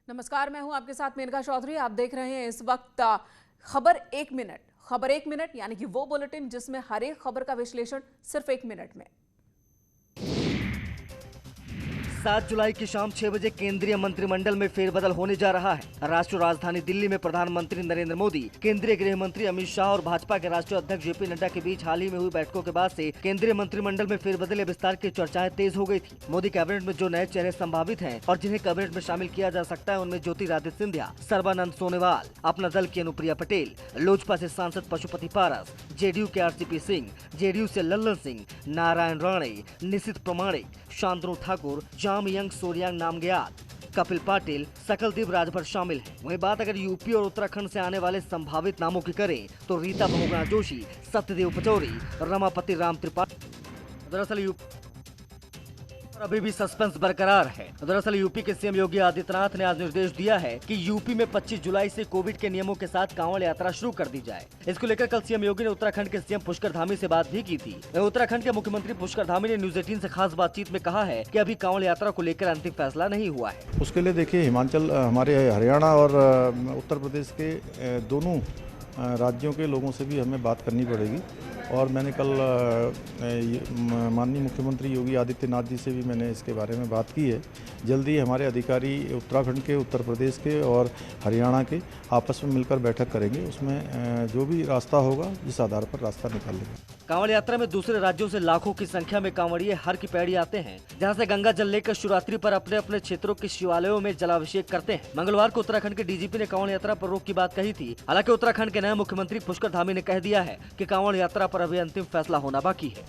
नमस्कार, मैं हूं आपके साथ मेनका चौधरी। आप देख रहे हैं इस वक्त खबर एक मिनट यानी कि वो बुलेटिन जिसमें हर एक खबर का विश्लेषण सिर्फ 1 मिनट में। 7 जुलाई की शाम 6 बजे केंद्रीय मंत्रिमंडल में फेरबदल होने जा रहा है। राष्ट्रीय राजधानी दिल्ली में प्रधानमंत्री नरेंद्र मोदी, केंद्रीय गृह मंत्री अमित शाह और भाजपा के राष्ट्रीय अध्यक्ष जेपी नड्डा के बीच हाल ही में हुई बैठकों के बाद से केंद्रीय मंत्रिमंडल में फेरबदल या विस्तार की चर्चाएं तेज हो गई थी। मोदी कैबिनेट में जो नए चेहरे संभावित हैं और जिन्हें कैबिनेट में शामिल किया जा सकता है उनमें ज्योतिरादित्य सिंधिया, सर्बानंद सोनोवाल, अपना दल की अनुप्रिया पटेल, लोजपा से सांसद पशुपति पारस, जेडीयू के आरसीपी सिंह, जेडीयू से लल्लन सिंह, नारायण राणे, निशित प्रमाणिक, शांतनु ठाकुर, जामयंग सोरियांग नामग्याल, कपिल पाटिल, सकलदेव राजभर शामिल हैं। वहीं बात अगर यूपी और उत्तराखंड से आने वाले संभावित नामों की करें तो रीता बहुगुणा जोशी, सत्यदेव पचौरी, रमापति राम त्रिपाठी। दरअसल यूपी अभी भी सस्पेंस बरकरार है। दरअसल यूपी के सीएम योगी आदित्यनाथ ने आज निर्देश दिया है कि यूपी में 25 जुलाई से कोविड के नियमों के साथ कांवड़ यात्रा शुरू कर दी जाए। इसको लेकर कल सीएम योगी ने उत्तराखंड के सीएम पुष्कर धामी से बात भी की थी। उत्तराखंड के मुख्यमंत्री पुष्कर धामी ने न्यूज 18 से खास बातचीत में कहा है कि अभी कांवड़ यात्रा को लेकर अंतिम फैसला नहीं हुआ है। उसके लिए देखिए, हिमाचल, हमारे हरियाणा और उत्तर प्रदेश के दोनों राज्यों के लोगों से भी हमें बात करनी पड़ेगी। और मैंने कल माननीय मुख्यमंत्री योगी आदित्यनाथ जी से भी मैंने इसके बारे में बात की है। जल्दी हमारे अधिकारी उत्तराखंड के, उत्तर प्रदेश के और हरियाणा के आपस में मिलकर बैठक करेंगे। उसमें जो भी रास्ता होगा इस आधार पर रास्ता निकालेंगे। कांवड़ यात्रा में दूसरे राज्यों से लाखों की संख्या में कांवड़िए हर की पैड़ी आते हैं, जहां से गंगा जल लेकर शिवरात्रि पर अपने अपने क्षेत्रों के शिवालयों में जलाभिषेक करते हैं। मंगलवार को उत्तराखंड के डीजीपी ने कांवड़ यात्रा पर रोक की बात कही थी। हालांकि उत्तराखंड के नए मुख्यमंत्री पुष्कर धामी ने कह दिया है कि कांवड़ यात्रा पर अभी अंतिम फैसला होना बाकी है।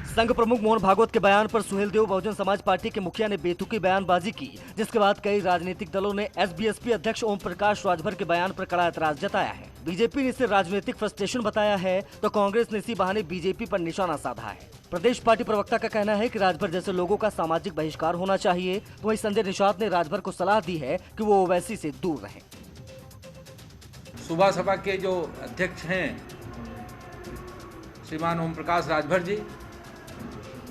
संघ प्रमुख मोहन भागवत के बयान पर सुहेलदेव बहुजन समाज पार्टी के मुखिया ने बेतुकी बयानबाजी की, जिसके बाद कई राजनीतिक दलों ने एसबीएसपी अध्यक्ष ओम प्रकाश राजभर के बयान पर कड़ा एतराज जताया है। बीजेपी ने इसे राजनीतिक फ्रस्ट्रेशन बताया है तो कांग्रेस ने इसी बहाने बीजेपी पर निशाना साधा है। प्रदेश पार्टी प्रवक्ता का कहना है कि राजभर जैसे लोगों का सामाजिक बहिष्कार होना चाहिए। वहीं संजय निषाद ने राजभर को सलाह दी है कि वो ओवैसी से दूर रहें। सुबह सभा के जो अध्यक्ष हैं श्रीमान ओम प्रकाश राजभर जी,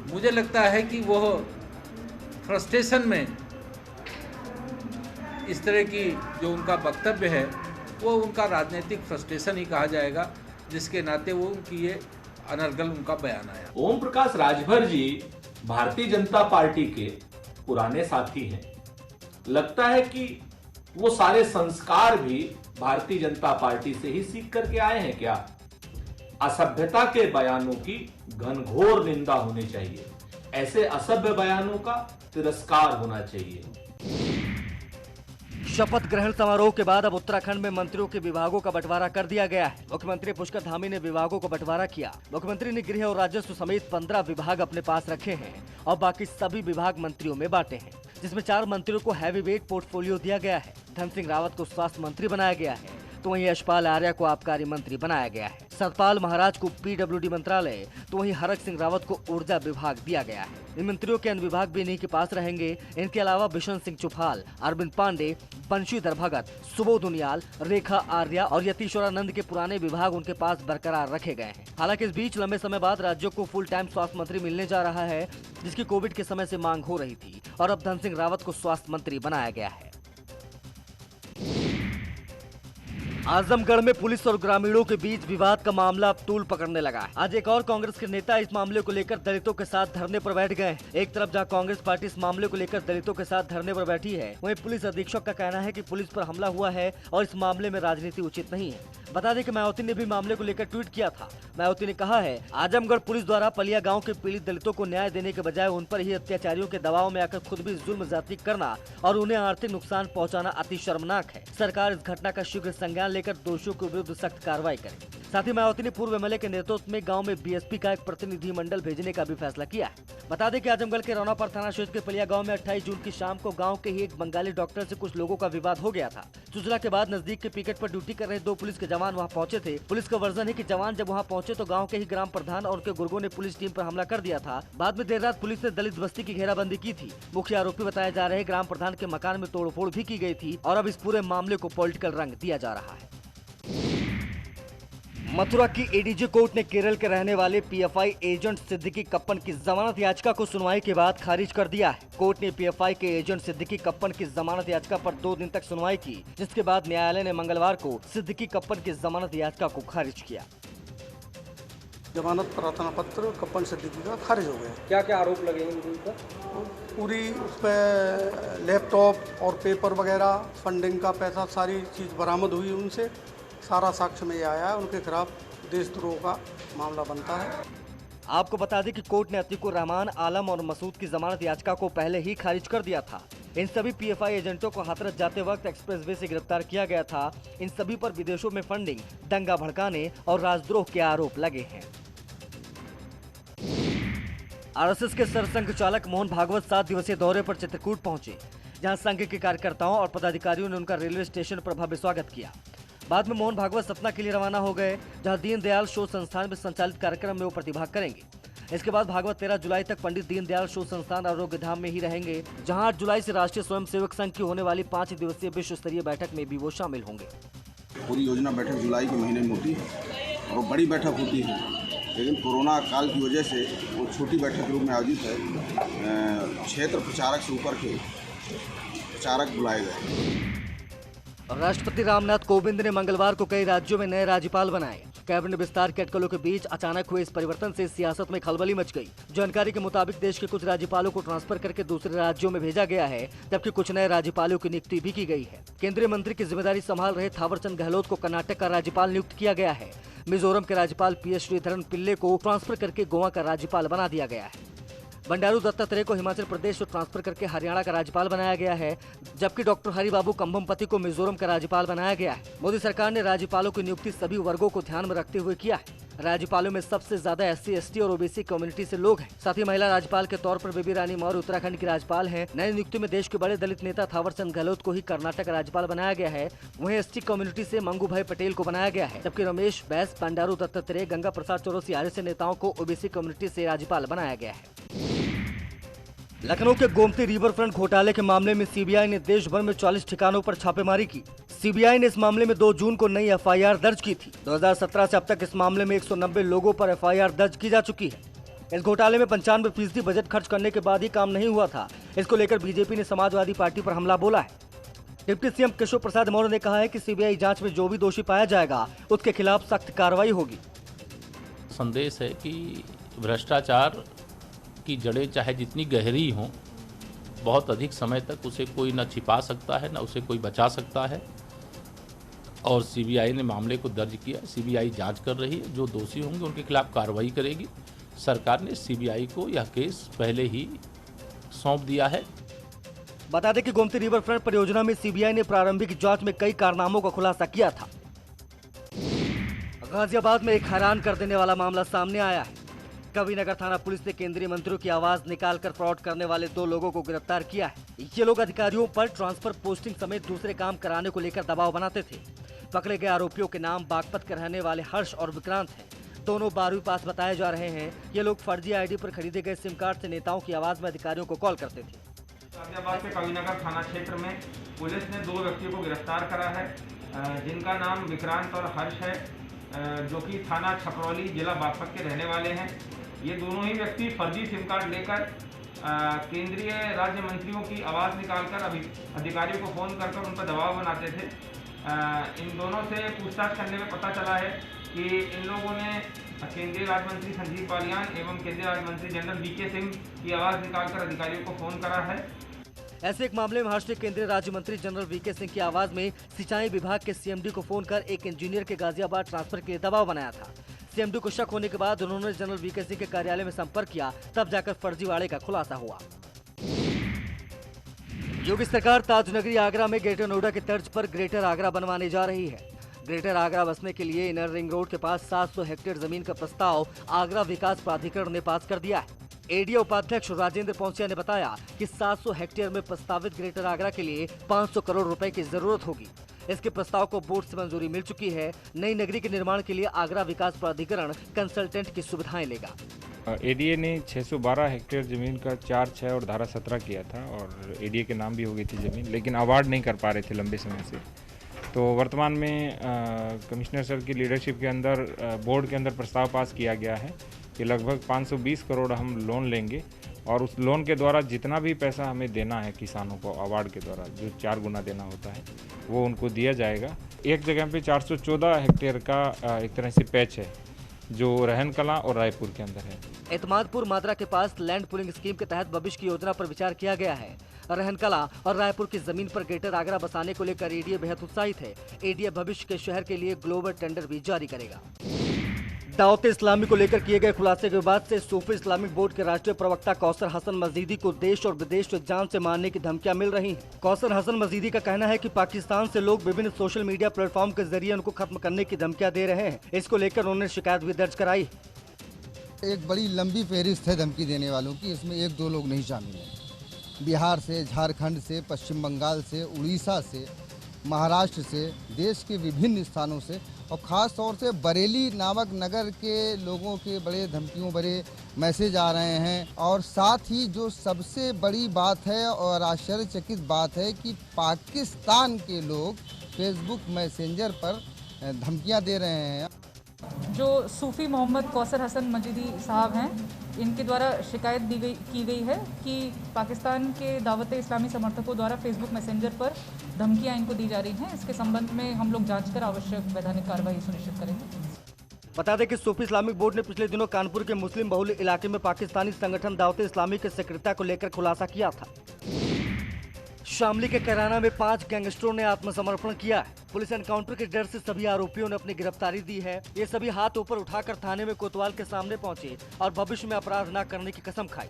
मुझे लगता है कि वो फ्रस्ट्रेशन में इस तरह की जो उनका वक्तव्य है वो उनका राजनीतिक फ्रस्ट्रेशन ही कहा जाएगा, जिसके नाते वो उनकी ये अनर्गल उनका बयान आया। ओम प्रकाश राजभर जी भारतीय जनता पार्टी के पुराने साथी हैं। लगता है कि वो सारे संस्कार भी भारतीय जनता पार्टी से ही सीख करके आए हैं क्या? असभ्यता के बयानों की घनघोर निंदा होनी चाहिए। ऐसे असभ्य बयानों का तिरस्कार होना चाहिए। शपथ ग्रहण समारोह के बाद अब उत्तराखंड में मंत्रियों के विभागों का बंटवारा कर दिया गया है। मुख्यमंत्री पुष्कर धामी ने विभागों को बंटवारा किया। मुख्यमंत्री ने गृह और राजस्व समेत 15 विभाग अपने पास रखे हैं और बाकी सभी विभाग मंत्रियों में बांटे हैं, जिसमें 4 मंत्रियों को हैवी वेट पोर्टफोलियो दिया गया है। धन सिंह रावत को स्वास्थ्य मंत्री बनाया गया है, तो वहीं यशपाल आर्या को आबकारी मंत्री बनाया गया है। सतपाल महाराज को पीडब्ल्यूडी मंत्रालय, तो वहीं हरक सिंह रावत को ऊर्जा विभाग दिया गया है। इन मंत्रियों के अन्य विभाग भी इन्हीं के पास रहेंगे। इनके अलावा बिशन सिंह चुफाल, अरविंद पांडे, बंशीधर भगत, सुबोध उनियाल, रेखा आर्या और यतीश्वरानंद के पुराने विभाग उनके पास बरकरार रखे गए हैं। हालांकि इस बीच लंबे समय बाद राज्यों को फुल टाइम स्वास्थ्य मंत्री मिलने जा रहा है, जिसकी कोविड के समय से मांग हो रही थी, और अब धन सिंह रावत को स्वास्थ्य मंत्री बनाया गया है। आजमगढ़ में पुलिस और ग्रामीणों के बीच विवाद का मामला अब तूल पकड़ने लगा है। आज एक और कांग्रेस के नेता इस मामले को लेकर दलितों के साथ धरने पर बैठ गए। एक तरफ जहां कांग्रेस पार्टी इस मामले को लेकर दलितों के साथ धरने पर बैठी है, वहीं पुलिस अधीक्षक का कहना है कि पुलिस पर हमला हुआ है और इस मामले में राजनीति उचित नहीं है। बता दें कि मायावती ने भी मामले को लेकर ट्वीट किया था। मायावती ने कहा है, आजमगढ़ पुलिस द्वारा पलिया गाँव के पीड़ित दलितों को न्याय देने के बजाय उन पर ही अत्याचारियों के दबाव में आकर खुद भी जुल्म ज्यादती करना और उन्हें आर्थिक नुकसान पहुँचाना अति शर्मनाक है। सरकार इस घटना का शीघ्र संज्ञान लेकर दोषियों को विरुद्ध सख्त कार्रवाई करे। साथ ही मायावती ने पूर्व एमएलए के नेतृत्व में गांव में बीएसपी का एक प्रतिनिधि मंडल भेजने का भी फैसला किया है। बता दें कि आजमगढ़ के रौनापार थाना क्षेत्र के पलिया गांव में 28 जून की शाम को गांव के ही एक बंगाली डॉक्टर से कुछ लोगों का विवाद हो गया था। सूचना के बाद नजदीक के पिकेट पर ड्यूटी कर रहे 2 पुलिस के जवान वहां पहुंचे थे। पुलिस का वर्जन है कि जवान जब वहां पहुंचे तो गांव के ही ग्राम प्रधान और उनके गुर्गों ने पुलिस टीम पर हमला कर दिया था। बाद में देर रात पुलिस ने दलित बस्ती की घेराबंदी की थी। मुख्य आरोपी बताए जा रहे ग्राम प्रधान के मकान में तोड़फोड़ भी की गई थी और अब इस पूरे मामले को पॉलिटिकल रंग दिया जा रहा है। मथुरा की एडीजे कोर्ट ने केरल के रहने वाले पीएफआई एजेंट सिद्दीकी कप्पन की जमानत याचिका को सुनवाई के बाद खारिज कर दिया है। कोर्ट ने पीएफआई के एजेंट सिद्दीकी कप्पन की जमानत याचिका पर 2 दिन तक सुनवाई की, जिसके बाद न्यायालय ने मंगलवार को सिद्दीकी कप्पन की जमानत याचिका को खारिज किया। जमानत प्रार्थना पत्र कप्पन सिद्दीकी का खारिज हो गया। क्या क्या आरोप लगे उन पर? पूरी उस पर लैपटॉप और पेपर वगैरह, फंडिंग का पैसा, सारी चीज़ बरामद हुई उनसे। सारा साक्ष्य में ये आया है, उनके खिलाफ देशद्रोह का मामला बनता है। आपको बता दें कि कोर्ट ने अतीकुर रहमान, आलम और मसूद की जमानत याचिका को पहले ही खारिज कर दिया था। इन सभी पीएफआई एजेंटों को हाथरस जाते वक्त एक्सप्रेसवे से गिरफ्तार किया गया था। इन सभी पर विदेशों में फंडिंग, दंगा भड़काने और राजद्रोह के आरोप लगे हैं। आरएसएस के सरसंघ चालक मोहन भागवत 7 दिवसीय दौरे पर चित्रकूट पहुंचे, जहां संघ के कार्यकर्ताओं और पदाधिकारियों ने उनका रेलवे स्टेशन पर भव्य स्वागत किया। बाद में मोहन भागवत सतना के लिए रवाना हो गए, जहां दीनदयाल शोध संस्थान में संचालित कार्यक्रम में वो प्रतिभाग करेंगे। इसके बाद भागवत 13 जुलाई तक पंडित दीनदयाल शोध संस्थान आरोग्य धाम में ही रहेंगे, जहां 8 जुलाई से राष्ट्रीय स्वयंसेवक संघ की होने वाली 5 दिवसीय विश्व स्तरीय बैठक में भी वो शामिल होंगे। पूरी योजना बैठक जुलाई के महीने में होती है और बड़ी बैठक होती है, लेकिन कोरोना काल की वजह से वो छोटी बैठक के रूप में आयोजित है। क्षेत्र प्रचारक से ऊपर के प्रचारक बुलाए गए। राष्ट्रपति रामनाथ कोविंद ने मंगलवार को कई राज्यों में नए राज्यपाल बनाए। कैबिनेट विस्तार के अटकलों के बीच अचानक हुए इस परिवर्तन से सियासत में खलबली मच गई। जानकारी के मुताबिक देश के कुछ राज्यपालों को ट्रांसफर करके दूसरे राज्यों में भेजा गया है, जबकि कुछ नए राज्यपालों की नियुक्ति भी की गई है। केंद्रीय मंत्री की जिम्मेदारी संभाल रहे थावरचंद गहलोत को कर्नाटक का राज्यपाल नियुक्त किया गया है। मिजोरम के राज्यपाल PS श्रीधरन पिल्ले को ट्रांसफर करके गोवा का राज्यपाल बना दिया गया है। बंडारू दत्तात्रेय को हिमाचल प्रदेश से ट्रांसफर करके हरियाणा का राज्यपाल बनाया गया है, जबकि डॉक्टर हरिबाबू कंभमपति को मिजोरम का राज्यपाल बनाया गया है। मोदी सरकार ने राज्यपालों की नियुक्ति सभी वर्गों को ध्यान में रखते हुए किया है। राज्यपालों में सबसे ज्यादा SC, ST और OBC कम्युनिटी से लोग हैं। साथ ही महिला राज्यपाल के तौर पर बेबी रानी मौर्य उत्तराखंड की राज्यपाल हैं। नई नियुक्ति में देश के बड़े दलित नेता थावरचंद गहलोत को ही कर्नाटक का राज्यपाल बनाया गया है। वहीं ST कम्युनिटी से मंगू भाई पटेल को बनाया गया है, जबकि रमेश बैस, बंडारू दत्तात्रेय, गंगा प्रसाद चौरसिया आदि नेताओं को OBC कम्युनिटी से राज्यपाल बनाया गया है। लखनऊ के गोमती रिवर फ्रंट घोटाले के मामले में सीबीआई ने देश भर में 40 ठिकानों पर छापेमारी की। सीबीआई ने इस मामले में 2 जून को नई FIR दर्ज की थी। 2017 से अब तक इस मामले में 190 लोगों पर FIR दर्ज की जा चुकी है। इस घोटाले में 95% बजट खर्च करने के बाद ही काम नहीं हुआ था। इसको लेकर बीजेपी ने समाजवादी पार्टी पर हमला बोला है। डिप्टी सीएम केशव प्रसाद मौर्य ने कहा है कि सीबीआई जांच में जो भी दोषी पाया जाएगा उसके खिलाफ सख्त कार्रवाई होगी। संदेश है कि भ्रष्टाचार की जड़ें चाहे जितनी गहरी हों, बहुत अधिक समय तक उसे कोई न छिपा सकता है, न उसे कोई बचा सकता है। और सीबीआई ने मामले को दर्ज किया, सीबीआई जांच कर रही है, जो दोषी होंगे उनके खिलाफ कार्रवाई करेगी। सरकार ने सीबीआई को यह केस पहले ही सौंप दिया है। बता दें कि गोमती रिवर फ्रंट परियोजना में सीबीआई ने प्रारंभिक जांच में कई कारनामों का खुलासा किया था। गाजियाबाद में एक हैरान कर देने वाला मामला सामने आया है। कविनगर थाना पुलिस ने केंद्रीय मंत्रियों की आवाज निकालकर फ्रॉड करने वाले 2 लोगों को गिरफ्तार किया है। ये लोग अधिकारियों पर ट्रांसफर, पोस्टिंग समेत दूसरे काम कराने को लेकर दबाव बनाते थे। पकड़े गए आरोपियों के नाम बागपत के रहने वाले हर्ष और विक्रांत हैं। दोनों 12वीं पास बताए जा रहे हैं। ये लोग फर्जी ID पर खरीदे गए सिम कार्ड से नेताओं की आवाज में अधिकारियों को कॉल करते थे। गाजियाबाद के कविनगर थाना क्षेत्र में पुलिस ने 2 व्यक्तियों को गिरफ्तार करा है, जिनका नाम विक्रांत और हर्ष है, जो कि थाना छपरौली, जिला बागपत के रहने वाले हैं। ये दोनों ही व्यक्ति फर्जी सिम कार्ड लेकर केंद्रीय राज्य मंत्रियों की आवाज़ निकालकर अधिकारियों को फ़ोन कर उन पर दबाव बनाते थे। इन दोनों से पूछताछ करने में पता चला है कि इन लोगों ने केंद्रीय राज्य मंत्री संजीव बालियान एवं केंद्रीय राज्य मंत्री जनरल VK सिंह की आवाज़ निकालकर अधिकारियों को फ़ोन करा है। ऐसे एक मामले में हर्ष ने केंद्रीय राज्य मंत्री जनरल VK सिंह की आवाज में सिंचाई विभाग के CMD को फोन कर एक इंजीनियर के गाजियाबाद ट्रांसफर के लिए दबाव बनाया था। CMD को शक होने के बाद उन्होंने जनरल VK सिंह के कार्यालय में संपर्क किया, तब जाकर फर्जीवाड़े का खुलासा हुआ। योगी सरकार ताजनगरी आगरा में ग्रेटर नोएडा की तर्ज पर ग्रेटर आगरा बनवाने जा रही है। ग्रेटर आगरा बसने के लिए इनर रिंग रोड के पास 700 हेक्टेयर जमीन का प्रस्ताव आगरा विकास प्राधिकरण ने पास कर दिया है। एडीए उपाध्यक्ष राजेंद्र पौंसिया ने बताया कि 700 हेक्टेयर में प्रस्तावित ग्रेटर आगरा के लिए 500 करोड़ रुपए की जरूरत होगी। इसके प्रस्ताव को बोर्ड से मंजूरी मिल चुकी है। नई नगरी के निर्माण के लिए आगरा विकास प्राधिकरण कंसल्टेंट की सुविधाएं लेगा। एडीए ने 612 हेक्टेयर जमीन का 4, 6 और धारा 17 किया था और एडीए के नाम भी हो गई थी जमीन, लेकिन अवार्ड नहीं कर पा रहे थे लंबे समय से। तो वर्तमान में कमिश्नर सर की लीडरशिप के अंदर बोर्ड के अंदर प्रस्ताव पास किया गया है कि लगभग 520 करोड़ हम लोन लेंगे और उस लोन के द्वारा जितना भी पैसा हमें देना है किसानों को अवार्ड के द्वारा, जो 4 गुना देना होता है, वो उनको दिया जाएगा। एक जगह पे 414 हेक्टेयर का एक तरह से पैच है जो रहन कला और रायपुर के अंदर है। एतमादपुर मात्रा के पास लैंड पूलिंग स्कीम के तहत भविष्य की योजना पर विचार किया गया है। रहन कला और रायपुर की जमीन पर ग्रेटर आगरा बसाने को लेकर एडीए बेहद उत्साहित है। एडीए भविष्य के शहर के लिए ग्लोबल टेंडर भी जारी करेगा। दावत इस्लामी को लेकर किए गए खुलासे के विवाद से सूफी इस्लामिक बोर्ड के राष्ट्रीय प्रवक्ता कौसर हसन मजीदी को देश और विदेश में जान से मारने की धमकियां मिल रही हैं। कौसर हसन मजीदी का कहना है कि पाकिस्तान से लोग विभिन्न सोशल मीडिया प्लेटफॉर्म के जरिए उनको खत्म करने की धमकियां दे रहे हैं। इसको लेकर उन्होंने शिकायत भी दर्ज कराई। एक बड़ी लंबी फहरिस्त है धमकी देने वालों की, इसमें 1-2 लोग नहीं शामिल हैं। बिहार से, झारखंड से, पश्चिम बंगाल से, उड़ीसा से, महाराष्ट्र से, देश के विभिन्न स्थानों से और ख़ास तौर से बरेली नामक नगर के लोगों के बड़े धमकियों भरे मैसेज आ रहे हैं। और साथ ही जो सबसे बड़ी बात है और आश्चर्यचकित बात है कि पाकिस्तान के लोग फेसबुक मैसेंजर पर धमकियां दे रहे हैं। जो सूफ़ी मोहम्मद कौसर हसन मजीदी साहब हैं, इनके द्वारा शिकायत की गई है कि पाकिस्तान के दावत इस्लामी समर्थकों द्वारा फेसबुक मैसेंजर पर धमकियां इनको दी जा रही हैं। इसके संबंध में हम लोग जांच कर आवश्यक वैधानिक कार्रवाई सुनिश्चित करेंगे। बता दें कि सूफी इस्लामिक बोर्ड ने पिछले दिनों कानपुर के मुस्लिम बहुल इलाके में पाकिस्तानी संगठन दावत इस्लामी के सक्रियता को लेकर खुलासा किया था। शामली के कैराना में 5 गैंगस्टरों ने आत्मसमर्पण किया है। पुलिस एनकाउंटर के डर से सभी आरोपियों ने अपनी गिरफ्तारी दी है। ये सभी हाथ ऊपर उठाकर थाने में कोतवाल के सामने पहुंचे और भविष्य में अपराध न करने की कसम खाई।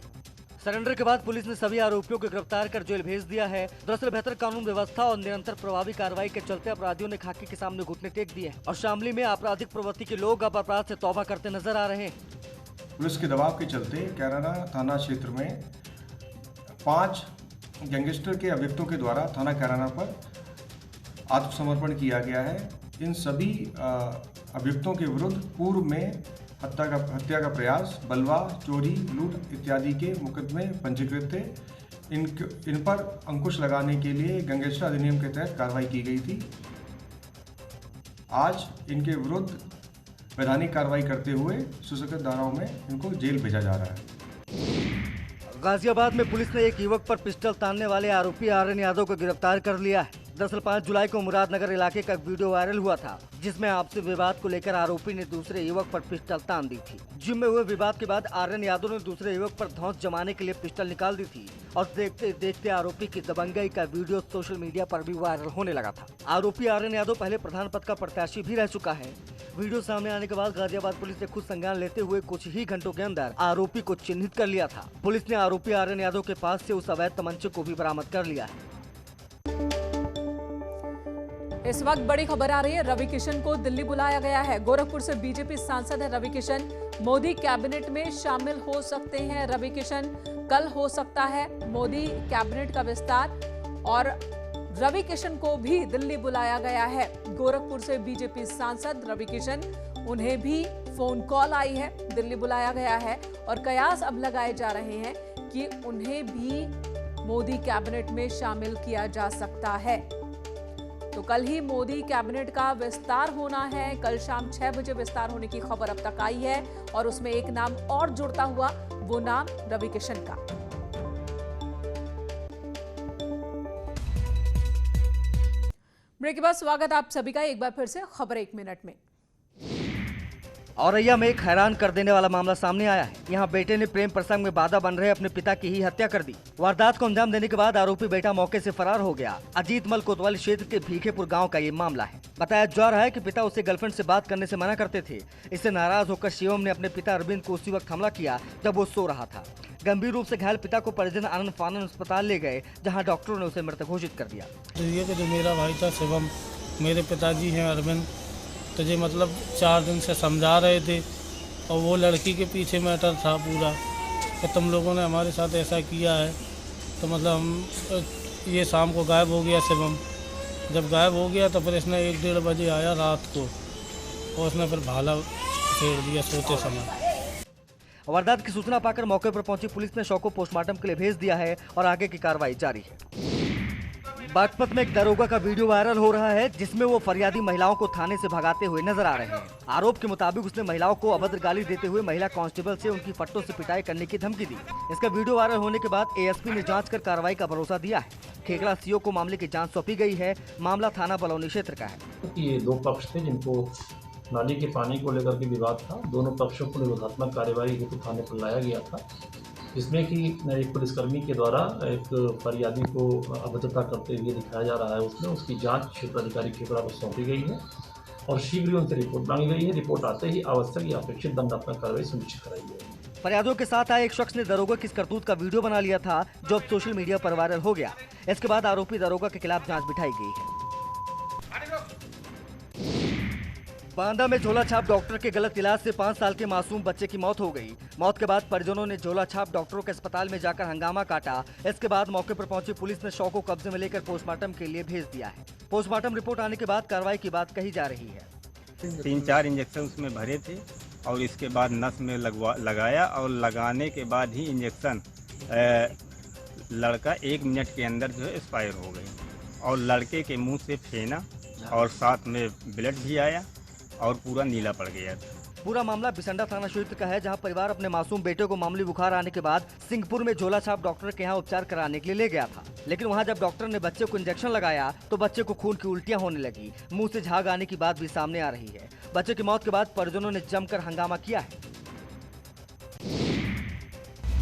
सरेंडर के बाद पुलिस ने सभी आरोपियों को गिरफ्तार कर जेल भेज दिया है। दरअसल बेहतर कानून व्यवस्था और निरंतर प्रभावी कार्रवाई के चलते अपराधियों ने खाकी के सामने घुटने टेक दिए हैं और शामली में आपराधिक प्रवृत्ति के लोग अब अपराध से तौबा करते नजर आ रहे हैं। पुलिस के दबाव के चलते कैराना थाना क्षेत्र में 5 गैंगस्टर के अभियुक्तों के द्वारा थाना कैराना पर आत्मसमर्पण किया गया है। इन सभी अभियुक्तों के विरुद्ध पूर्व में हत्या का प्रयास, बलवा, चोरी, लूट इत्यादि के मुकदमे पंजीकृत थे। इन पर अंकुश लगाने के लिए गैंगस्टर अधिनियम के तहत कार्रवाई की गई थी। आज इनके विरुद्ध वैधानिक कार्रवाई करते हुए सुसंगत धाराओं में इनको जेल भेजा जा रहा है। गाजियाबाद में पुलिस ने एक युवक पर पिस्टल तानने वाले आरोपी आर्यन यादव को गिरफ्तार कर लिया है। दरअसल 5 जुलाई को मुरादनगर इलाके का वीडियो वायरल हुआ था जिसमें आपसी विवाद को लेकर आरोपी ने दूसरे युवक पर पिस्टल तान दी थी। जिम में हुए विवाद के बाद आर्यन यादव ने दूसरे युवक पर धौंस जमाने के लिए पिस्टल निकाल दी थी और देखते देखते आरोपी की दबंगई का वीडियो सोशल मीडिया पर भी वायरल होने लगा था। आरोपी आर्यन यादव पहले प्रधान पद का प्रत्याशी भी रह चुका है। वीडियो सामने आने के बाद गाजियाबाद पुलिस ने खुद संज्ञान लेते हुए कुछ ही घंटों के अंदर आरोपी को चिन्हित कर लिया था। पुलिस ने आरोपी आर्यन यादव के पास से उस अवैध तमंचे को भी बरामद कर लिया है। इस वक्त बड़ी खबर आ रही है, रवि किशन को दिल्ली बुलाया गया है। गोरखपुर से बीजेपी सांसद है रवि किशन। मोदी कैबिनेट में शामिल हो सकते हैं रवि किशन। कल हो सकता है मोदी कैबिनेट का विस्तार और रवि किशन को भी दिल्ली बुलाया गया है। गोरखपुर से बीजेपी सांसद रवि किशन, उन्हें भी फोन कॉल आई है, दिल्ली बुलाया गया है और कयास अब लगाए जा रहे हैं कि उन्हें भी मोदी कैबिनेट में शामिल किया जा सकता है। तो कल ही मोदी कैबिनेट का विस्तार होना है। कल शाम 6 बजे विस्तार होने की खबर अब तक आई है और उसमें एक नाम और जुड़ता हुआ, वो नाम रवि किशन का। ब्रेक के बाद स्वागत आप सभी का एक बार फिर से खबर 1 मिनट में। औरैया में एक हैरान कर देने वाला मामला सामने आया है। यहाँ बेटे ने प्रेम प्रसंग में बाधा बन रहे अपने पिता की ही हत्या कर दी। वारदात को अंजाम देने के बाद आरोपी बेटा मौके से फरार हो गया। अजीत मल कोतवाली क्षेत्र के भीखेपुर गांव का ये मामला है। बताया जा रहा है कि पिता उसे गर्लफ्रेंड से बात करने से मना करते थे। इससे नाराज होकर शिवम ने अपने पिता अरविंद को उसी वक्त हमला किया जब वो सो रहा था। गंभीर रूप से घायल पिता को परिजन आनंद फानन अस्पताल ले गए, जहाँ डॉक्टरों ने उसे मृत घोषित कर दिया। जो मेरा भाई था शिवम, मेरे पिताजी हैं अरविंद, तो ये मतलब 4 दिन से समझा रहे थे और वो लड़की के पीछे मैटर था पूरा कि तुम लोगों ने हमारे साथ ऐसा किया है। तो मतलब हम ये शाम को गायब हो गया शिवम। जब गायब हो गया तो फिर इसने 1-1:30 बजे आया रात को और उसने फिर भाला फेर दिया सोते समय। वारदात की सूचना पाकर मौके पर पहुंची पुलिस ने शव को पोस्टमार्टम के लिए भेज दिया है और आगे की कार्रवाई जारी है। बागपत में एक दरोगा का वीडियो वायरल हो रहा है जिसमें वो फरियादी महिलाओं को थाने से भगाते हुए नजर आ रहे हैं। आरोप के मुताबिक उसने महिलाओं को अभद्र गाली देते हुए महिला कांस्टेबल से उनकी फट्टों से पिटाई करने की धमकी दी। इसका वीडियो वायरल होने के बाद एएसपी ने जांच कर कार्रवाई का भरोसा दिया है। खेकड़ा सीओ को मामले की जाँच सौंपी गई है। मामला थाना बलौनी क्षेत्र का है। ये दो पक्ष थे जिनको नाली के पानी को लेकर के विवाद था। दोनों पक्षों को निरोधात्मक कार्यवाही हेतु थाने पर लाया गया था, जिसमें कि एक पुलिसकर्मी के द्वारा एक फरियादी को अभद्रता करते हुए दिखाया जा रहा है। उसमें उसकी जांच क्षेत्र अधिकारी खेकड़ा को सौंपी गई है और शीघ्र ही उनसे रिपोर्ट मांगी गई है। रिपोर्ट आते ही आवश्यक या अपेक्षित दंडात्मक कार्रवाई सुनिश्चित कराई जाएगी। फरियादियों के साथ आए एक शख्स ने दरोगा की इस करतूत का वीडियो बना लिया था, जो अब सोशल मीडिया पर वायरल हो गया। इसके बाद आरोपी दरोगा के खिलाफ जाँच बिठाई गई है। बांदा में झोला छाप डॉक्टर के गलत इलाज से 5 साल के मासूम बच्चे की मौत हो गई। मौत के बाद परिजनों ने झोला छाप डॉक्टरों के अस्पताल में जाकर हंगामा काटा। इसके बाद मौके पर पहुंची पुलिस ने शव को कब्जे में लेकर पोस्टमार्टम के लिए भेज दिया है। पोस्टमार्टम रिपोर्ट आने के बाद कार्रवाई की बात कही जा रही है। 3-4 इंजेक्शन उसमें भरे थे और इसके बाद नस में लगाया और लगाने के बाद ही इंजेक्शन लड़का 1 मिनट के अंदर जो है एक्सपायर हो गई और लड़के के मुँह से फेना और साथ में ब्लड भी आया और पूरा नीला पड़ गया। पूरा मामला बिसंडा थाना क्षेत्र का है, जहां परिवार अपने मासूम बेटे को मामूली बुखार आने के बाद सिंहपुर में झोला छाप डॉक्टर के यहां उपचार कराने के लिए ले गया था। लेकिन वहां जब डॉक्टर ने बच्चे को इंजेक्शन लगाया तो बच्चे को खून की उल्टियां होने लगी। मुंह से झाग आने की बात भी सामने आ रही है। बच्चे की मौत के बाद परिजनों ने जमकर हंगामा किया है।